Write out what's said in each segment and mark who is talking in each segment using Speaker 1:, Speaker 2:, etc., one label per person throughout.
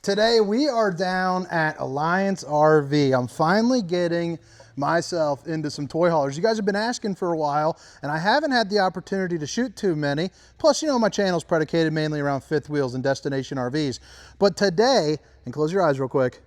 Speaker 1: Today we are down at Alliance RV. I'm finally getting myself into some toy haulers. You guys have been asking for a while, and I haven't had the opportunity to shoot too many. Plus, you know, my channel's predicated mainly around fifth wheels and destination RVs. But today, and close your eyes real quick,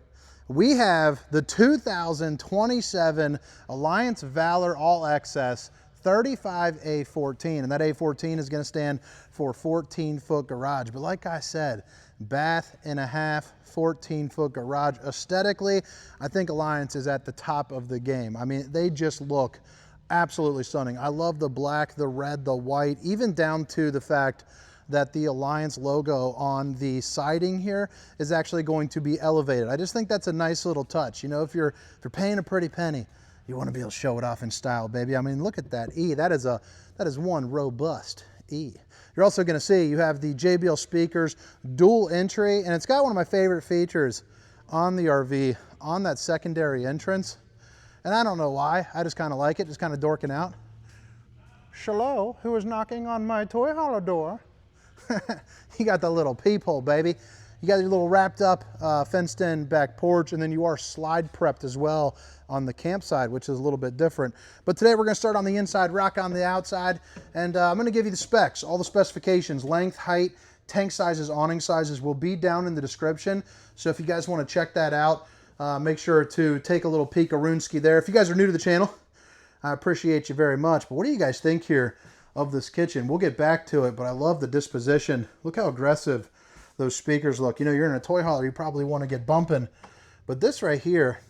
Speaker 1: we have the 2027 Alliance Valor All Access 35A14, and that A14 is going to stand for 14-foot garage. But like I said, bath and a half, 14-foot garage. Aesthetically, I think Alliance is at the top of the game. I mean, they just look absolutely stunning. I love the black, the red, the white, even down to the fact that the Alliance logo on the siding here is actually going to be elevated. I just think that's a nice little touch. You know, if you're paying a pretty penny, you want to be able to show it off in style, baby. I mean, look at that E. That is one robust E. You're also going to see you have the JBL speakers, dual entry, and it's got one of my favorite features on the RV on that secondary entrance. And I don't know why. I just kind of like it, just kind of dorking out. Hello, who is knocking on my toy hauler door? You got the little peephole, baby. You got your little wrapped up, fenced in back porch, and then you are slide prepped as well on the campsite, which is a little bit different. But today we're gonna start on the inside, rock on the outside, and I'm gonna give you the specs, all the specifications, length, height, tank sizes, awning sizes will be down in the description. So if you guys wanna check that out, make sure to take a little peek-a-roonski there. If you guys are new to the channel, I appreciate you very much. But what do you guys think here of this kitchen? We'll get back to it, but I love the disposition. Look how aggressive those speakers look. You know, you're in a toy hauler, you probably want to get bumping. But this right here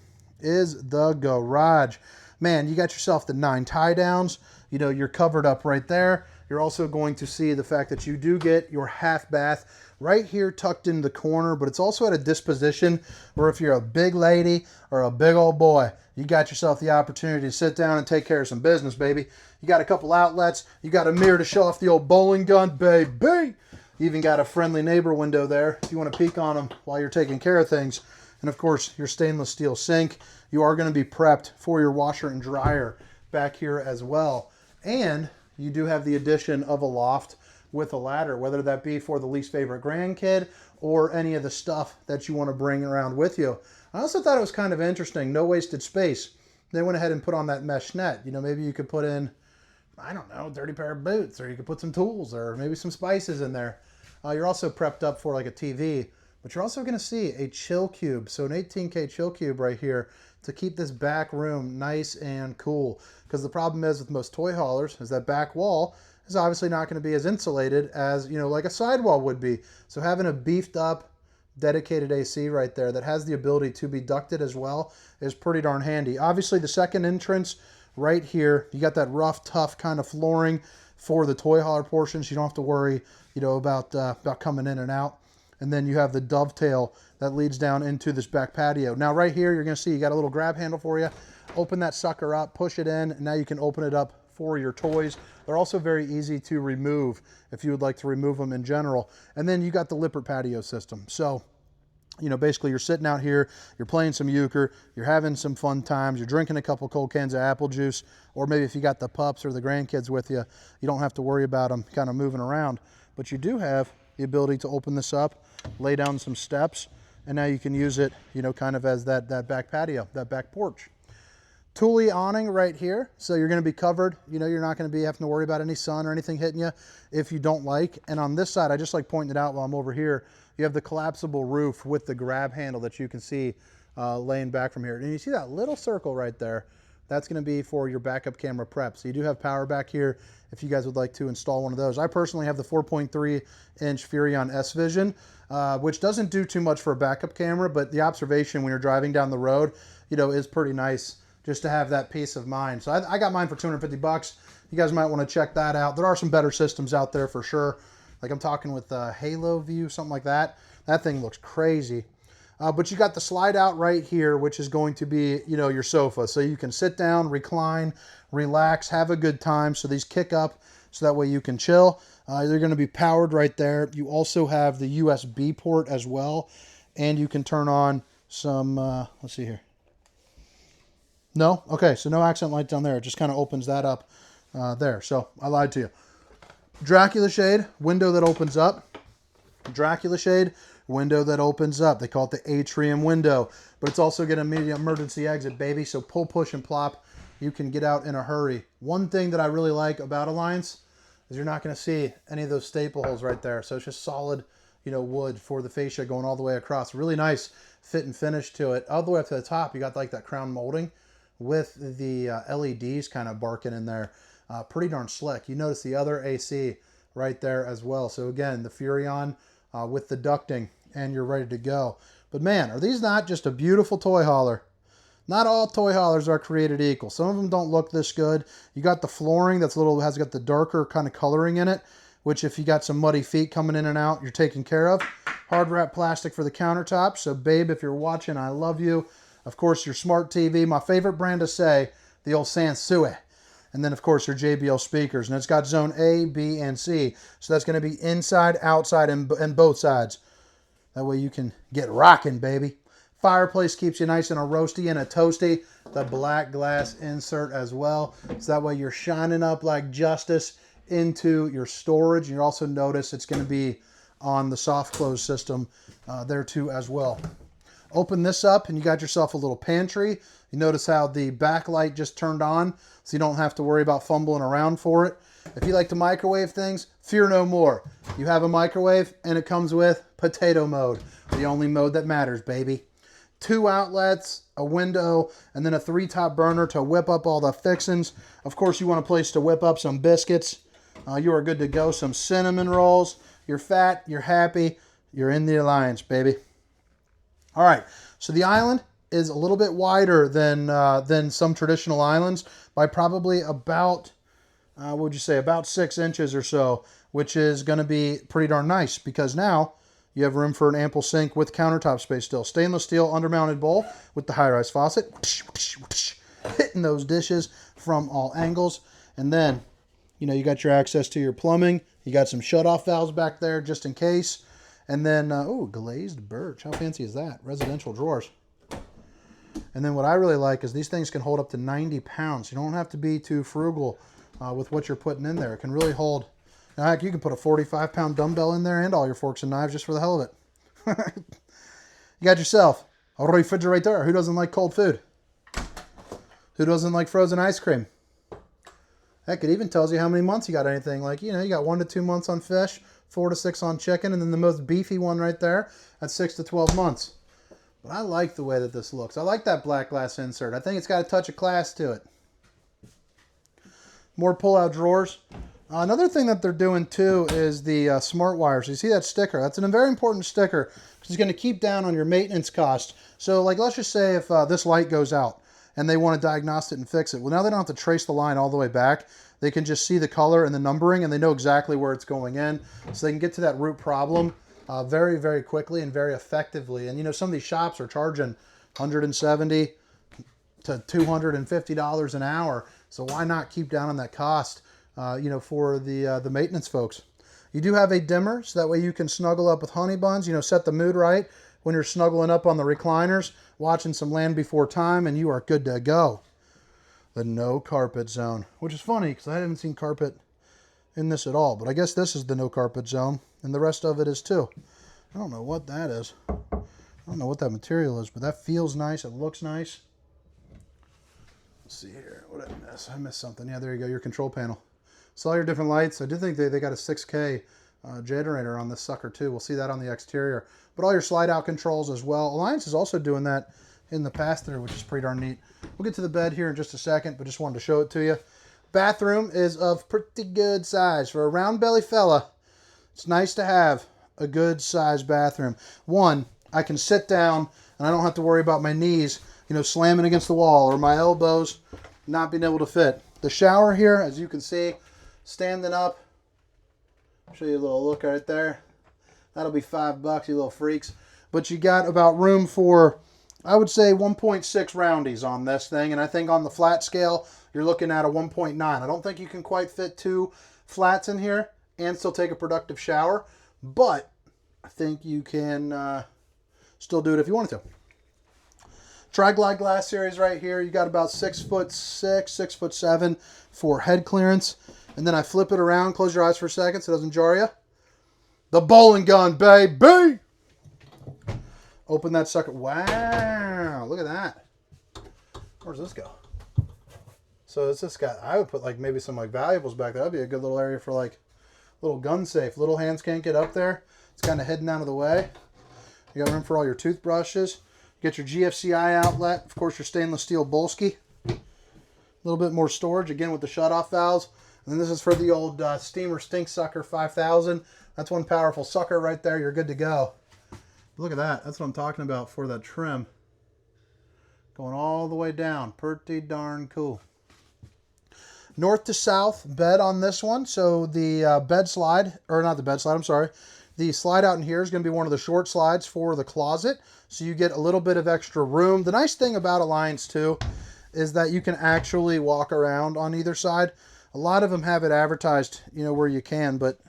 Speaker 1: is the garage. Man, you got yourself the 9 tie downs. You know, you're covered up right there. You're also going to see the fact that you do get your half bath right here tucked in the corner, but it's also at a disposition where if you're a big lady or a big old boy, you got yourself the opportunity to sit down and take care of some business, baby. You got a couple outlets. You got a mirror to show off the old bowling gun, baby. You even got a friendly neighbor window there if you want to peek on them while you're taking care of things. And of course, your stainless steel sink. You are going to be prepped for your washer and dryer back here as well. And you do have the addition of a loft with a ladder, whether that be for the least favorite grandkid or any of the stuff that you want to bring around with you. I also thought it was kind of interesting, no wasted space. They went ahead and put on that mesh net. You know, maybe you could put in, I don't know, dirty pair of boots, or you could put some tools or maybe some spices in there. You're also prepped up for like a TV, but you're also going to see a chill cube. So an 18K chill cube right here to keep this back room nice and cool. Because the problem is with most toy haulers is that back wall is obviously not going to be as insulated as, you know, like a sidewall would be. So having a beefed up dedicated AC right there that has the ability to be ducted as well is pretty darn handy. Obviously the second entrance right here, you got that rough, tough kind of flooring for the toy hauler portion, so you don't have to worry, you know, about coming in and out. And then you have the dovetail that leads down into this back patio. Now right here, you're gonna see you got a little grab handle for you. Open that sucker up, push it in, and now you can open it up for your toys. They're also very easy to remove if you would like to remove them in general. And then you got the Lippert patio system. So, you know, basically you're sitting out here, you're playing some euchre, you're having some fun times, you're drinking a couple cold cans of apple juice, or maybe if you got the pups or the grandkids with you, you don't have to worry about them kind of moving around. But you do have the ability to open this up, lay down some steps, and now you can use it, you know, kind of as that back patio, that back porch. Thule awning right here, so you're going to be covered. You know, you're not going to be having to worry about any sun or anything hitting you if you don't like. And on this side, I just like pointing it out while I'm over here, you have the collapsible roof with the grab handle that you can see laying back from here. And you see that little circle right there? That's going to be for your backup camera prep. So you do have power back here if you guys would like to install one of those. I personally have the 4.3-inch Furrion S Vision, which doesn't do too much for a backup camera, but the observation when you're driving down the road, you know, is pretty nice just to have that peace of mind. So I got mine for 250 bucks. You guys might want to check that out. There are some better systems out there for sure. Like I'm talking with Halo View, something like that. That thing looks crazy. But you got the slide out right here, which is going to be, you know, your sofa. So you can sit down, recline, relax, have a good time. So these kick up so that way you can chill. They're going to be powered right there. You also have the USB port as well. And you can turn on some, let's see here. No? Okay, so no accent light down there. It just kind of opens that up there. So I lied to you. Dracula shade, window that opens up. Dracula shade window that opens up. They call it the atrium window, but it's also got an immediate emergency exit, baby. So pull, push, and plop. You can get out in a hurry. One thing that I really like about Alliance is you're not going to see any of those staple holes right there. So it's just solid, you know, wood for the fascia going all the way across. Really nice fit and finish to it. All the way up to the top, you got like that crown molding with the LEDs kind of barking in there. Pretty darn slick. You notice the other AC right there as well. So again, the Furrion with the ducting, and you're ready to go. But man, are these not just a beautiful toy hauler? Not all toy haulers are created equal. Some of them don't look this good. You got the flooring that's has got the darker kind of coloring in it, which if you got some muddy feet coming in and out, you're taken care of. Hard wrap plastic for the countertop. So babe, if you're watching, I love you. Of course, your smart TV. My favorite brand to say, the old Sansui. And then, of course, your JBL speakers. And it's got zone A, B, and C. So that's going to be inside, outside, and both sides. That way you can get rocking, baby. Fireplace keeps you nice and a roasty and a toasty. The black glass insert as well. So that way you're shining up like justice into your storage. And you also notice it's going to be on the soft close system there too as well. Open this up and you got yourself a little pantry. You notice how the backlight just turned on, so you don't have to worry about fumbling around for it. If you like to microwave things, fear no more. You have a microwave and it comes with potato mode. The only mode that matters, baby. 2 outlets, a window, and then a 3-top burner to whip up all the fixings. Of course, you want a place to whip up some biscuits. You are good to go. Some cinnamon rolls. You're fat, you're happy, you're in the Alliance, baby. All right, so the island is a little bit wider than some traditional islands by probably about, what would you say, about 6 inches or so, which is going to be pretty darn nice because now you have room for an ample sink with countertop space still. Stainless steel undermounted bowl with the high-rise faucet. Hitting those dishes from all angles. And then, you know, you got your access to your plumbing. You got some shut-off valves back there just in case. And then, oh, glazed birch. How fancy is that? Residential drawers. And then what I really like is these things can hold up to 90 pounds. You don't have to be too frugal with what you're putting in there. It can really hold. Now, heck, you can put a 45-pound dumbbell in there and all your forks and knives just for the hell of it. You got yourself a refrigerator. Who doesn't like cold food? Who doesn't like frozen ice cream? Heck, it even tells you how many months you got anything. Like, you know, you got 1 to 2 months on fish, 4 to 6 on chicken, and then the most beefy one right there at 6 to 12 months. But I like the way that this looks. I like that black glass insert. I think it's got a touch of class to it. More pull-out drawers. Another thing that they're doing too is the smart wire. So you see that sticker? That's a very important sticker because it's going to keep down on your maintenance cost. So like, let's just say if this light goes out and they want to diagnose it and fix it. Well, now they don't have to trace the line all the way back. They can just see the color and the numbering and they know exactly where it's going in. So they can get to that root problem very, very quickly and very effectively. And you know, some of these shops are charging $170 to $250 an hour. So why not keep down on that cost? You know, for the maintenance folks. You do have a dimmer, so that way you can snuggle up with honey buns, you know, set the mood right when you're snuggling up on the recliners, watching some Land Before Time, and you are good to go. The no carpet zone, which is funny because I haven't seen carpet in this at all, but I guess this is the no carpet zone, and the rest of it is too. I don't know what that is. I don't know what that material is, but that feels nice. It looks nice. Let's see here. What did I miss? I missed something. Yeah, there you go. Your control panel. So all your different lights. I do think they got a 6K generator on this sucker too. We'll see that on the exterior. But all your slide out controls as well. Alliance is also doing that in the pass-through, which is pretty darn neat. We'll get to the bed here in just a second, but just wanted to show it to you. Bathroom is of pretty good size. For a round belly fella, it's nice to have a good size bathroom. One, I can sit down and I don't have to worry about my knees, you know, slamming against the wall or my elbows not being able to fit. The shower here, as you can see, standing up. I'll show you a little look right there. That'll be $5, you little freaks. But you got about room for, I would say, 1.6 roundies on this thing. And I think on the flat scale, you're looking at a 1.9. I don't think you can quite fit 2 flats in here and still take a productive shower. But I think you can still do it if you wanted to. Tri-Glide glass series right here. You got about 6'6", 6'7" for head clearance. And then I flip it around. Close your eyes for a second so it doesn't jar you. The bowling gun, baby! Open that sucker. Wow, look at that. Where's this go? So it's just got, I would put like maybe some like valuables back there. That'd be a good little area for like little gun safe. Little hands can't get up there. It's kind of hidden out of the way. You got room for all your toothbrushes. Get your GFCI outlet. Of course, your stainless steel Bolski. A little bit more storage, again, with the shutoff valves. And then this is for the old Steamer Stink Sucker 5000. That's one powerful sucker right there. You're good to go. Look at that. That's what I'm talking about for that trim. Going all the way down. Pretty darn cool. North to south bed on this one. So the bed slide, or not the bed slide, I'm sorry. The slide out in here is going to be one of the short slides for the closet. So you get a little bit of extra room. The nice thing about Alliance too is that you can actually walk around on either side. A lot of them have it advertised, you know, where you can, but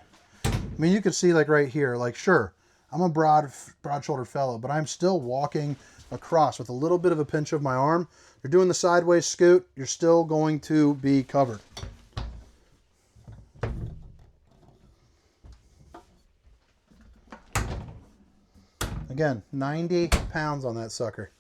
Speaker 1: I mean, you can see like right here, like sure, I'm a broad-shouldered fellow, but I'm still walking across with a little bit of a pinch of my arm. You're doing the sideways scoot, you're still going to be covered. Again, 90 pounds on that sucker.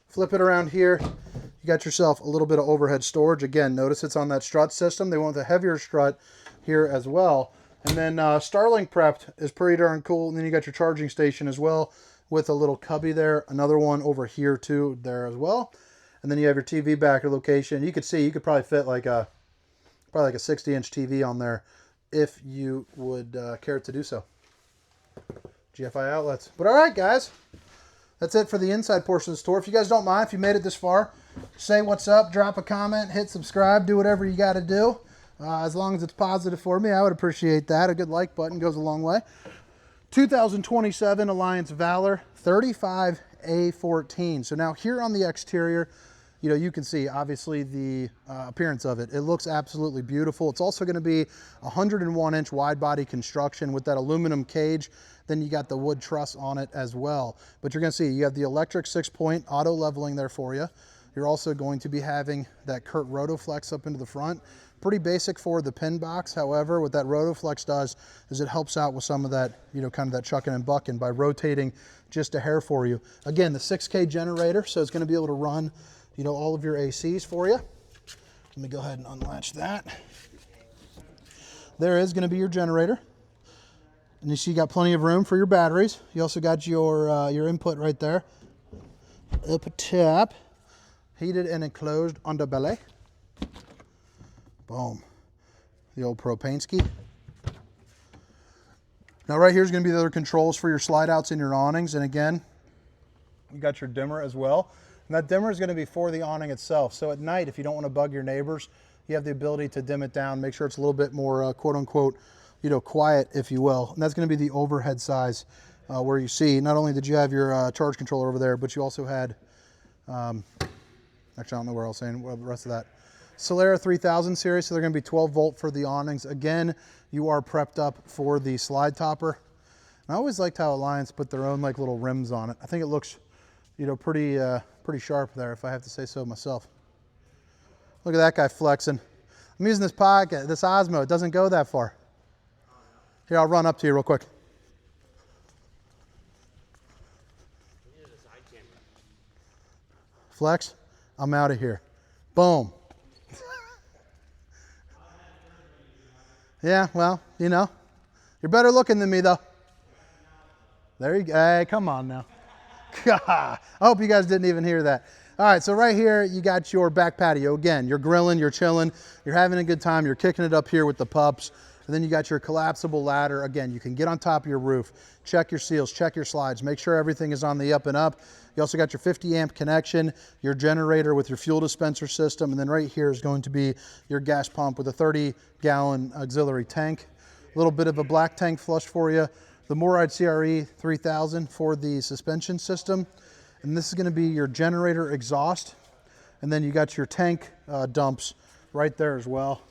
Speaker 1: Flip it around here. You got yourself a little bit of overhead storage. Again, notice it's on that strut system. They want the heavier strut here as well. And then Starlink prepped is pretty darn cool. And then you got your charging station as well with a little cubby there. Another one over here too there as well. And then you have your TV backer location. You could see, you could probably fit like a, probably like a 60-inch TV on there if you would care to do so. GFI outlets. But all right, guys. That's it for the inside portion of the store. If you guys don't mind, if you made it this far, say what's up, drop a comment, hit subscribe, do whatever you got to do. As long as it's positive for me, I would appreciate that. A good like button goes a long way. 2027 Alliance Valor 35A14. So now here on the exterior, you know, you can see obviously the appearance of it. It looks absolutely beautiful. It's also going to be 101-inch wide body construction with that aluminum cage. Then you got the wood truss on it as well. But you're going to see you have the electric 6-point auto leveling there for you. You're also going to be having that Kurt Rotoflex up into the front. Pretty basic for the pin box. However, what that Rotoflex does is it helps out with some of that, you know, kind of that chucking and bucking by rotating just a hair for you. Again, the 6K generator, so it's going to be able to run, you know, all of your ACs for you. Let me go ahead and unlatch that. There is going to be your generator. And you see you got plenty of room for your batteries. You also got your input right there. Up top. Heated and enclosed underbelly. Boom. The old propane ski. Now right here is going to be the other controls for your slide outs and your awnings. And again, you got your dimmer as well. And that dimmer is going to be for the awning itself. So at night, if you don't want to bug your neighbors, you have the ability to dim it down, make sure it's a little bit more quote unquote, you know, quiet, if you will. And that's going to be the overhead size where you see, not only did you have your charge controller over there, but you also had, actually I don't know where I was saying the rest of that. Solera 3000 series, so they're going to be 12 volt for the awnings. Again, you are prepped up for the slide topper. And I always liked how Alliance put their own like little rims on it. I think it looks, you know, pretty sharp there, if I have to say so myself. Look at that guy flexing. I'm using this pocket, this Osmo. It doesn't go that far. Here, I'll run up to you real quick. Flex, I'm out of here. Boom. Yeah, well, you know, you're better looking than me, though. There you go. Hey, come on now. I hope you guys didn't even hear that. All right, so right here, you got your back patio. Again, you're grilling, you're chilling, you're having a good time, you're kicking it up here with the pups. And then you got your collapsible ladder. Again, you can get on top of your roof, check your seals, check your slides, make sure everything is on the up and up. You also got your 50 amp connection, your generator with your fuel dispenser system, and then right here is going to be your gas pump with a 30-gallon auxiliary tank. A little bit of a black tank flush for you. The Moride CRE 3000 for the suspension system. And this is going to be your generator exhaust. And then you got your tank dumps right there as well.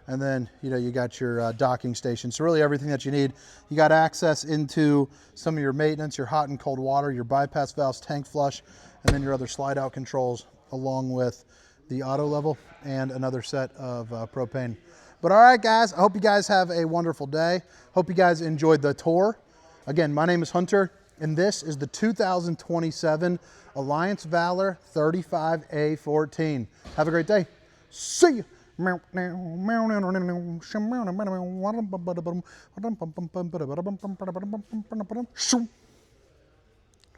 Speaker 1: And then, you know, you got your docking station. So really everything that you need. You got access into some of your maintenance, your hot and cold water, your bypass valves, tank flush, and then your other slide out controls along with the auto level and another set of propane. But all right, guys, I hope you guys have a wonderful day. Hope you guys enjoyed the tour. Again, my name is Hunter. And this is the 2027 Alliance Valor 35A14. Have a great day. See you.